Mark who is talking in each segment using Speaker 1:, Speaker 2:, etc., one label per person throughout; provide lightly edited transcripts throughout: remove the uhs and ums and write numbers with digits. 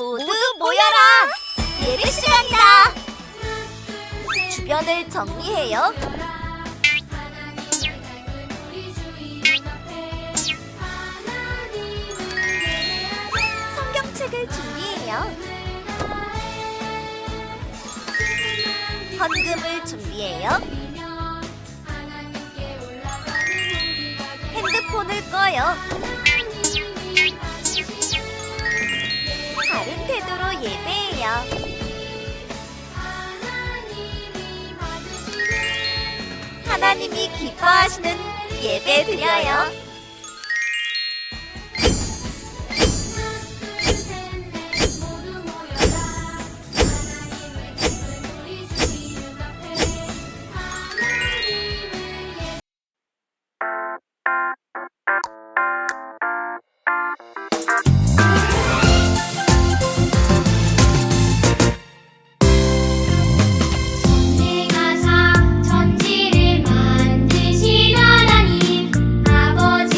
Speaker 1: 모두 모여라! 예배 시간이다! 주변을 정리해요. 성경책을 준비해요. 헌금을 준비해요. 핸드폰을 꺼요. 바른 태도로 예배해요. 하나님이 기뻐하시는 예배 드려요.
Speaker 2: 전지를 만드신 하나님 아버지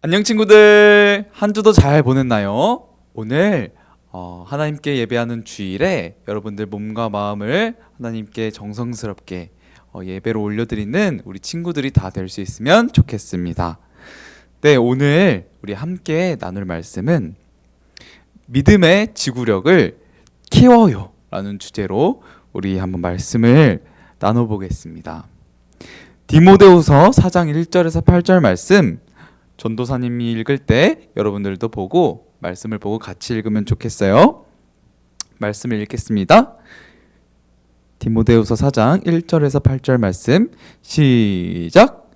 Speaker 2: 안녕 친구들, 한 주도 잘 보냈나요? 오늘 하나님께 예배하는 주일에 여러분들 몸과 마음을 하나님께 정성스럽게 예배로 올려드리는 우리 친구들이 다 될 수 있으면 좋겠습니다. 네, 오늘 우리 함께 나눌 말씀은 믿음의 지구력을 키워요 라는 주제로 우리 한번 말씀을 나눠보겠습니다. 디모데후서 4장 1절에서 8절 말씀, 전도사님이 읽을 때 여러분들도 보고 말씀을 보고 같이 읽으면 좋겠어요. 말씀을 읽겠습니다. 디모데후서 4장 1절에서 8절 말씀 시작.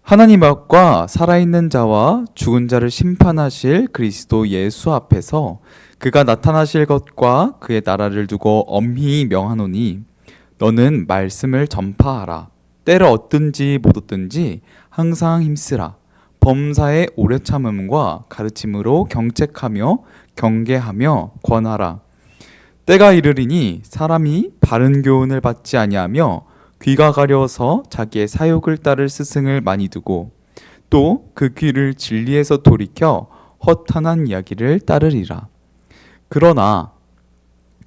Speaker 2: 하나님 앞과 살아있는 자와 죽은 자를 심판하실 그리스도 예수 앞에서 그가 나타나실 것과 그의 나라를 두고 엄히 명하노니 너는 말씀을 전파하라. 때를 얻든지 못 얻든지 항상 힘쓰라. 범사의 오래 참음과 가르침으로 경책하며 경계하며 권하라. 때가 이르리니 사람이 바른 교훈을 받지 아니하며 귀가 가려워서 자기의 사욕을 따를 스승을 많이 두고 또 그 귀를 진리에서 돌이켜 허탄한 이야기를 따르리라. 그러나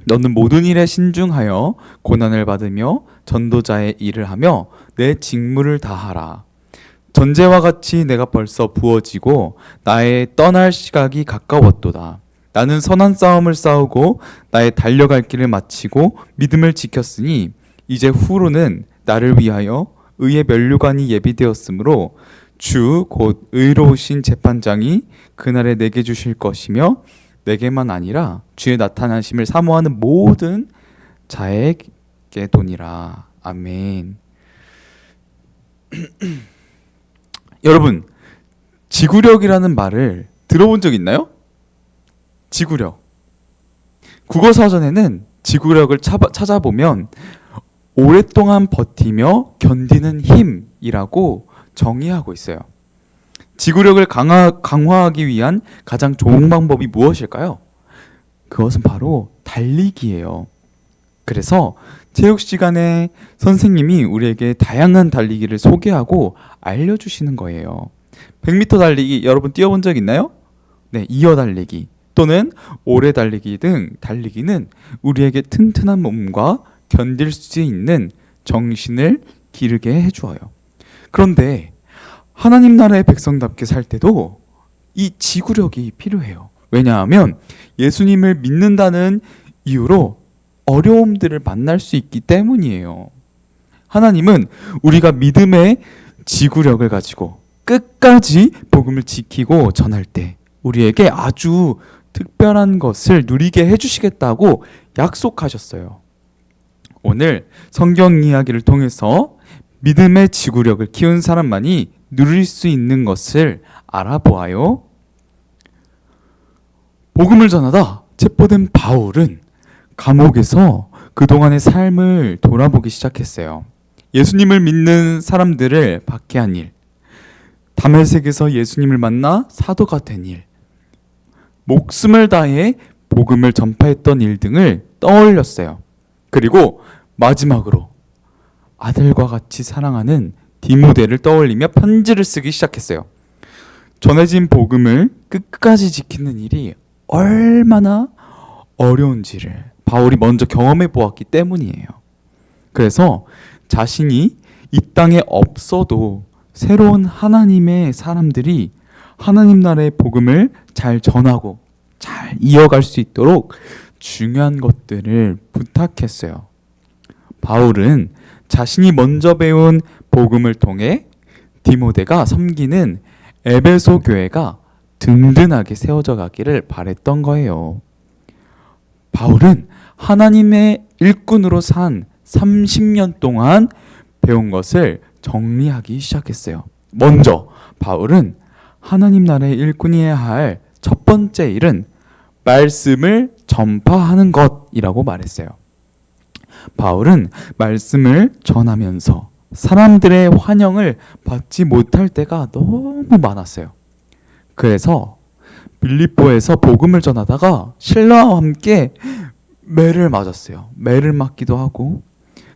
Speaker 2: 너는 모든 일에 신중하여 고난을 받으며 전도자의 일을 하며 내 직무를 다하라. 전제와 같이 내가 벌써 부어지고 나의 떠날 시각이 가까웠도다. 나는 선한 싸움을 싸우고 나의 달려갈 길을 마치고 믿음을 지켰으니 이제 후로는 나를 위하여 의의 면류관이 예비되었으므로 주 곧 의로우신 재판장이 그날에 내게 주실 것이며 내게만 아니라 주의 나타나심을 사모하는 모든 자에게 도니라. 아멘. 여러분, 지구력이라는 말을 들어본 적 있나요? 지구력. 국어사전에는 지구력을 찾아보면 오랫동안 버티며 견디는 힘이라고 정의하고 있어요. 지구력을 강화하기 위한 가장 좋은 방법이 무엇일까요? 그것은 바로 달리기예요. 그래서 체육 시간에 선생님이 우리에게 다양한 달리기를 소개하고 알려주시는 거예요. 100m 달리기 여러분 뛰어본 적 있나요? 네, 이어 달리기 또는 오래 달리기 등 달리기는 우리에게 튼튼한 몸과 견딜 수 있는 정신을 기르게 해주어요. 그런데 하나님 나라의 백성답게 살 때도 이 지구력이 필요해요. 왜냐하면 예수님을 믿는다는 이유로 어려움들을 만날 수 있기 때문이에요. 하나님은 우리가 믿음의 지구력을 가지고 끝까지 복음을 지키고 전할 때 우리에게 아주 특별한 것을 누리게 해주시겠다고 약속하셨어요. 오늘 성경 이야기를 통해서 믿음의 지구력을 키운 사람만이 누릴 수 있는 것을 알아보아요. 복음을 전하다 체포된 바울은 감옥에서 그동안의 삶을 돌아보기 시작했어요. 예수님을 믿는 사람들을 박해한 일, 다메섹에서 예수님을 만나 사도가 된 일, 목숨을 다해 복음을 전파했던 일 등을 떠올렸어요. 그리고 마지막으로 아들과 같이 사랑하는 디모데를 떠올리며 편지를 쓰기 시작했어요. 전해진 복음을 끝까지 지키는 일이 얼마나 어려운지를 바울이 먼저 경험해 보았기 때문이에요. 그래서 자신이 이 땅에 없어도 새로운 하나님의 사람들이 하나님 나라의 복음을 잘 전하고 잘 이어갈 수 있도록 중요한 것들을 부탁했어요. 바울은 자신이 먼저 배운 복음을 통해 디모데가 섬기는 에베소 교회가 든든하게 세워져 가기를 바랬던 거예요. 바울은 하나님의 일꾼으로 산 30년 동안 배운 것을 정리하기 시작했어요. 먼저 바울은 하나님 나라의 일꾼이어야 할 첫 번째 일은 말씀을 전파하는 것이라고 말했어요. 바울은 말씀을 전하면서 사람들의 환영을 받지 못할 때가 너무 많았어요. 그래서 빌립보에서 복음을 전하다가 신라와 함께 매를 맞았어요. 매를 맞기도 하고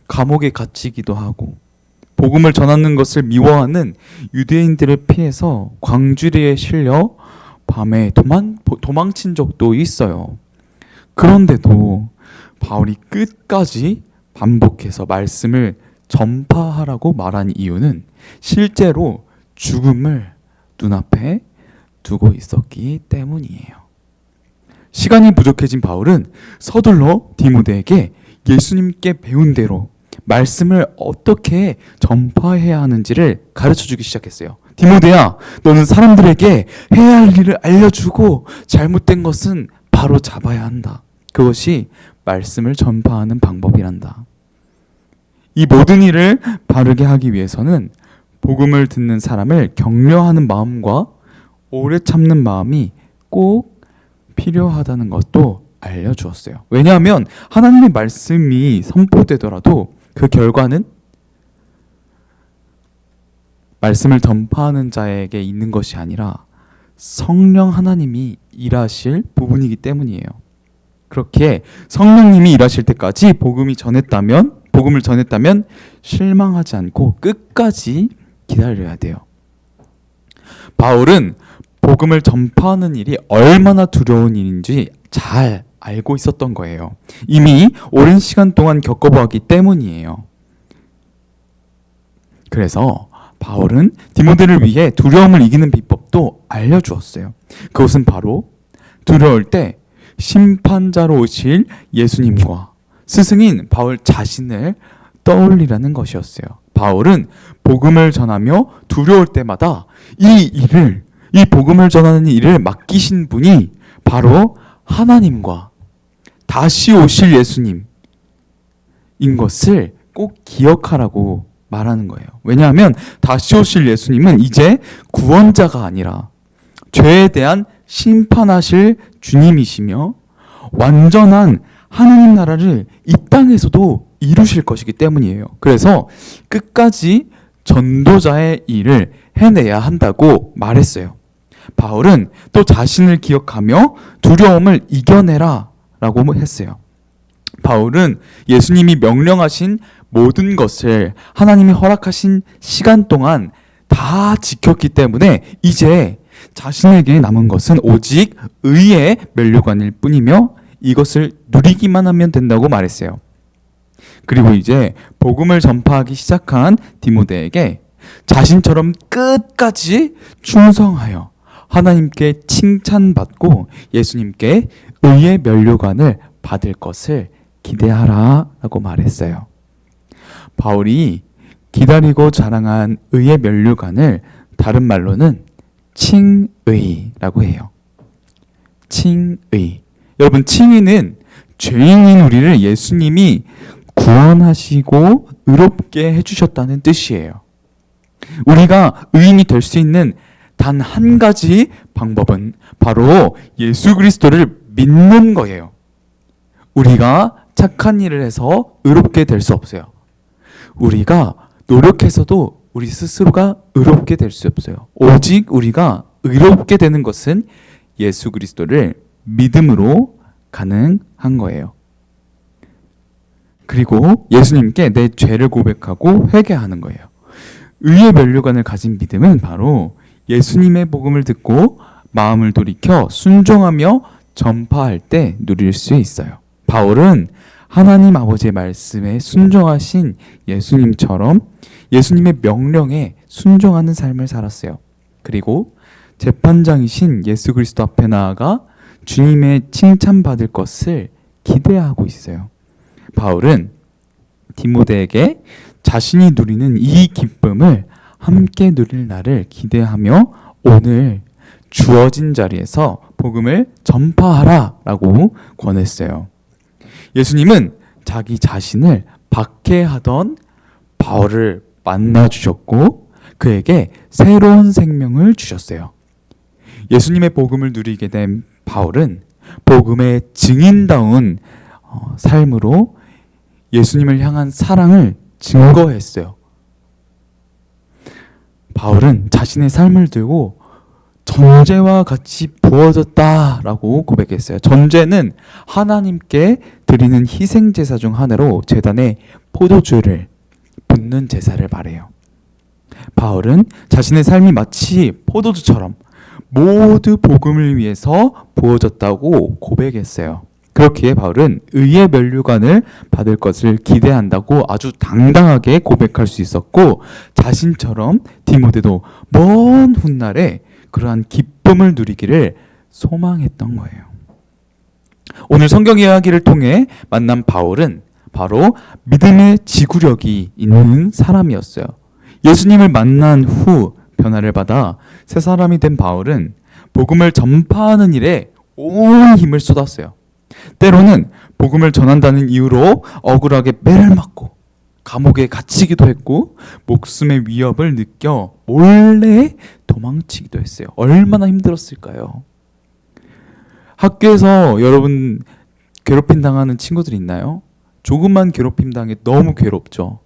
Speaker 2: 감옥에 갇히기도 하고 복음을 전하는 것을 미워하는 유대인들을 피해서 광주리에 실려 밤에 도망친 적도 있어요. 그런데도 바울이 끝까지 반복해서 말씀을 전파하라고 말한 이유는 실제로 죽음을 눈앞에 두고 있었기 때문이에요. 시간이 부족해진 바울은 서둘러 디모데에게 예수님께 배운 대로 말씀을 어떻게 전파해야 하는지를 가르쳐주기 시작했어요. 디모데야, 너는 사람들에게 해야 할 일을 알려주고 잘못된 것은 바로 잡아야 한다. 그것이 말씀을 전파하는 방법이란다. 이 모든 일을 바르게 하기 위해서는 복음을 듣는 사람을 격려하는 마음과 오래 참는 마음이 꼭 필요하다는 것도 알려주었어요. 왜냐하면 하나님의 말씀이 선포되더라도 그 결과는 말씀을 전파하는 자에게 있는 것이 아니라 성령 하나님이 일하실 부분이기 때문이에요. 그렇게 성령님이 일하실 때까지 복음을 전했다면 실망하지 않고 끝까지 기다려야 돼요. 바울은 복음을 전파하는 일이 얼마나 두려운 일인지 잘 알고 있었던 거예요. 이미 오랜 시간 동안 겪어보았기 때문이에요. 그래서 바울은 디모데를 위해 두려움을 이기는 비법도 알려주었어요. 그것은 바로 두려울 때 심판자로 오실 예수님과 스승인 바울 자신을 떠올리라는 것이었어요. 바울은 복음을 전하며 두려울 때마다 이 복음을 전하는 일을 맡기신 분이 바로 하나님과 다시 오실 예수님인 것을 꼭 기억하라고 말하는 거예요. 왜냐하면 다시 오실 예수님은 이제 구원자가 아니라 죄에 대한 심판하실 주님이시며 완전한 하나님 나라를 이 땅에서도 이루실 것이기 때문이에요. 그래서 끝까지 전도자의 일을 해내야 한다고 말했어요. 바울은 또 자신을 기억하며 두려움을 이겨내라 라고 했어요. 바울은 예수님이 명령하신 모든 것을 하나님이 허락하신 시간 동안 다 지켰기 때문에 이제 자신에게 남은 것은 오직 의의 면류관일 뿐이며 이것을 누리기만 하면 된다고 말했어요. 그리고 이제 복음을 전파하기 시작한 디모데에게 자신처럼 끝까지 충성하여 하나님께 칭찬받고 예수님께 의의 면류관을 받을 것을 기대하라라고 말했어요. 바울이 기다리고 자랑한 의의 면류관을 다른 말로는 칭의라고 해요. 칭의. 여러분, 칭의는 죄인인 우리를 예수님이 구원하시고 의롭게 해주셨다는 뜻이에요. 우리가 의인이 될 수 있는 단 한 가지 방법은 바로 예수 그리스도를 믿는 거예요. 우리가 착한 일을 해서 의롭게 될 수 없어요. 우리가 노력해서도 우리 스스로가 의롭게 될 수 없어요. 오직 우리가 의롭게 되는 것은 예수 그리스도를 믿음으로 가능한 거예요. 그리고 예수님께 내 죄를 고백하고 회개하는 거예요. 의의 면류관을 가진 믿음은 바로 예수님의 복음을 듣고 마음을 돌이켜 순종하며 전파할 때 누릴 수 있어요. 바울은 하나님 아버지의 말씀에 순종하신 예수님처럼 예수님의 명령에 순종하는 삶을 살았어요. 그리고 재판장이신 예수 그리스도 앞에 나아가 주님의 칭찬받을 것을 기대하고 있어요. 바울은 디모데에게 자신이 누리는 이 기쁨을 함께 누릴 날을 기대하며 오늘 주어진 자리에서 복음을 전파하라라고 권했어요. 예수님은 자기 자신을 박해하던 바울을 만나주셨고 그에게 새로운 생명을 주셨어요. 예수님의 복음을 누리게 된 바울은 복음의 증인다운 삶으로 예수님을 향한 사랑을 증거했어요. 바울은 자신의 삶을 들고 전제와 같이 부어졌다라고 고백했어요. 전제는 하나님께 드리는 희생제사 중 하나로 제단에 포도주를 묻는 제사를 말해요. 바울은 자신의 삶이 마치 포도주처럼 모두 복음을 위해서 부어졌다고 고백했어요. 그렇기에 바울은 의의 면류관을 받을 것을 기대한다고 아주 당당하게 고백할 수 있었고, 자신처럼 디모데도 먼 훗날에 그러한 기쁨을 누리기를 소망했던 거예요. 오늘 성경 이야기를 통해 만난 바울은 바로 믿음의 지구력이 있는 사람이었어요. 예수님을 만난 후 변화를 받아 새 사람이 된 바울은 복음을 전파하는 일에 온 힘을 쏟았어요. 때로는 복음을 전한다는 이유로 억울하게 매를 맞고 감옥에 갇히기도 했고, 목숨의 위협을 느껴 몰래 도망치기도 했어요. 얼마나 힘들었을까요? 학교에서 여러분 괴롭힘 당하는 친구들 있나요? 조금만 괴롭힘 당해 너무 괴롭죠.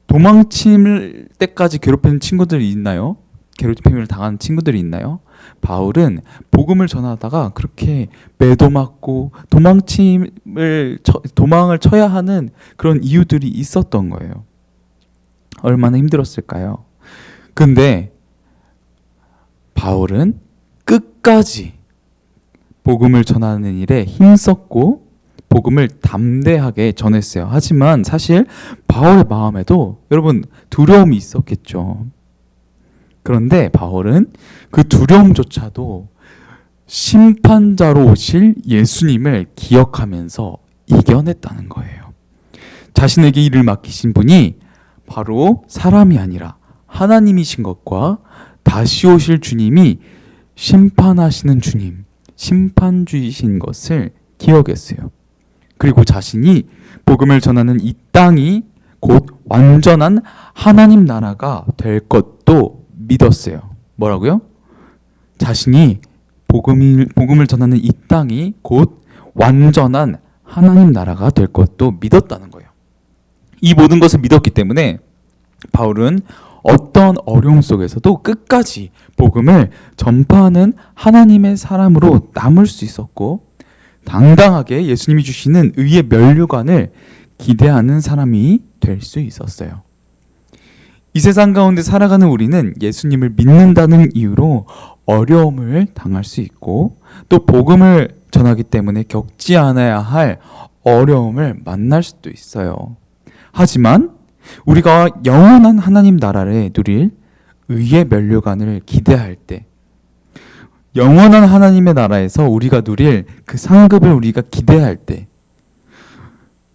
Speaker 2: 도망칠 때까지 괴롭히는 친구들이 있나요? 괴롭힘을 당하는 친구들이 있나요? 바울은 복음을 전하다가 그렇게 매도 맞고 도망을 쳐야 하는 그런 이유들이 있었던 거예요. 얼마나 힘들었을까요? 근데 바울은 끝까지 복음을 전하는 일에 힘썼고 복음을 담대하게 전했어요. 하지만 사실 바울의 마음에도 여러분 두려움이 있었겠죠. 그런데 바울은 그 두려움조차도 심판자로 오실 예수님을 기억하면서 이겨냈다는 거예요. 자신에게 일을 맡기신 분이 바로 사람이 아니라 하나님이신 것과 다시 오실 주님이 심판하시는 주님, 심판주이신 것을 기억했어요. 그리고 자신이 복음을 전하는 이 땅이 곧 완전한 하나님 나라가 될 것도 믿었어요. 뭐라고요? 자신이 복음을 전하는 이 땅이 곧 완전한 하나님 나라가 될 것도 믿었다는 거예요. 이 모든 것을 믿었기 때문에 바울은 어떤 어려움 속에서도 끝까지 복음을 전파하는 하나님의 사람으로 남을 수 있었고, 당당하게 예수님이 주시는 의의 면류관을 기대하는 사람이 될 수 있었어요. 이 세상 가운데 살아가는 우리는 예수님을 믿는다는 이유로 어려움을 당할 수 있고, 또 복음을 전하기 때문에 겪지 않아야 할 어려움을 만날 수도 있어요. 하지만 우리가 영원한 하나님 나라를 누릴 의의 면류관을 기대할 때, 영원한 하나님의 나라에서 우리가 누릴 그 상급을 우리가 기대할 때,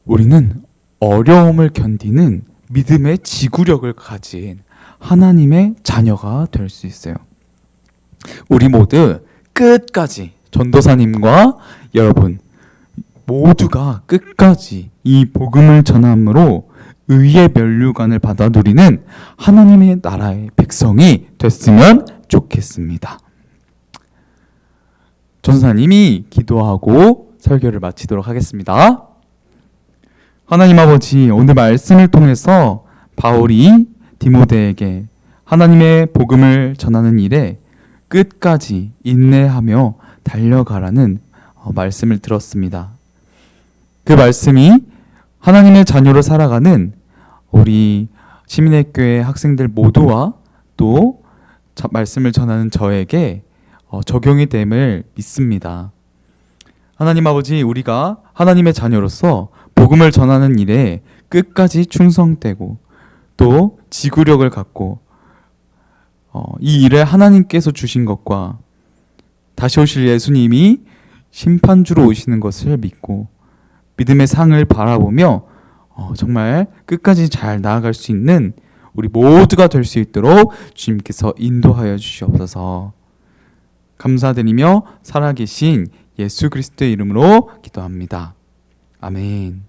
Speaker 2: 우리는 어려움을 견디는 믿음의 지구력을 가진 하나님의 자녀가 될 수 있어요. 우리 모두 끝까지, 전도사님과 여러분 모두가 끝까지 이 복음을 전함으로 의의 면류관을 받아 누리는 하나님의 나라의 백성이 됐으면 좋겠습니다. 전사님이 기도하고 설교를 마치도록 하겠습니다. 하나님 아버지, 오늘 말씀을 통해서 바울이 디모데에게 하나님의 복음을 전하는 일에 끝까지 인내하며 달려가라는 말씀을 들었습니다. 그 말씀이 하나님의 자녀로 살아가는 우리 시민의 교회 학생들 모두와 또 말씀을 전하는 저에게 적용이 됨을 믿습니다. 하나님 아버지, 우리가 하나님의 자녀로서 복음을 전하는 일에 끝까지 충성되고 또 지구력을 갖고 이 일에 하나님께서 주신 것과 다시 오실 예수님이 심판주로 오시는 것을 믿고 믿음의 상을 바라보며 정말 끝까지 잘 나아갈 수 있는 우리 모두가 될 수 있도록 주님께서 인도하여 주시옵소서. 감사드리며 살아계신 예수 그리스도의 이름으로 기도합니다. 아멘.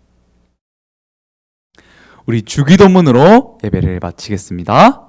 Speaker 2: 우리 주기도문으로 예배를 마치겠습니다.